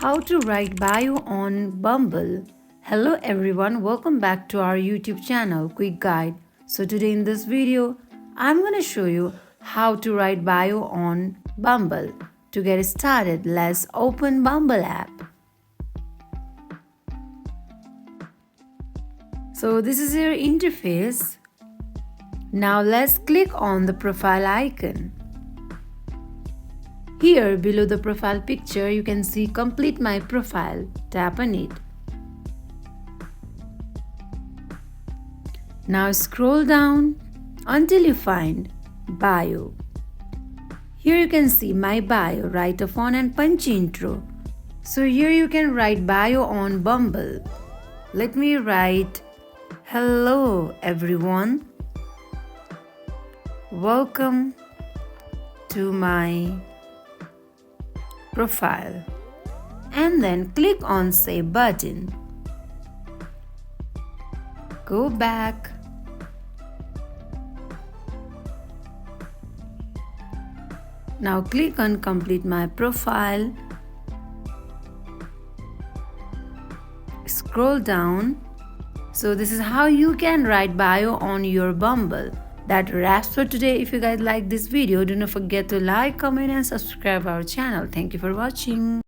how to write bio on Bumble. Hello everyone, welcome back to our YouTube channel Quick Guide. So today in this video, I'm going to show you how to write bio on Bumble. To get started, let's open Bumble app. So this is your interface. Now let's click on the profile icon. Here below the profile picture, you can see complete my profile. Tap on it. Now scroll down until you find bio. Here you can see my bio, write a fun and punchy intro. So here you can write bio on Bumble. Let me write, hello everyone. Welcome to my profile, and then click on save button. Go back. Now click on complete my profile. Scroll down. So this is how you can write bio on your Bumble. That wraps for today. If you guys like this video, do not forget to like, comment and subscribe our channel. Thank you for watching.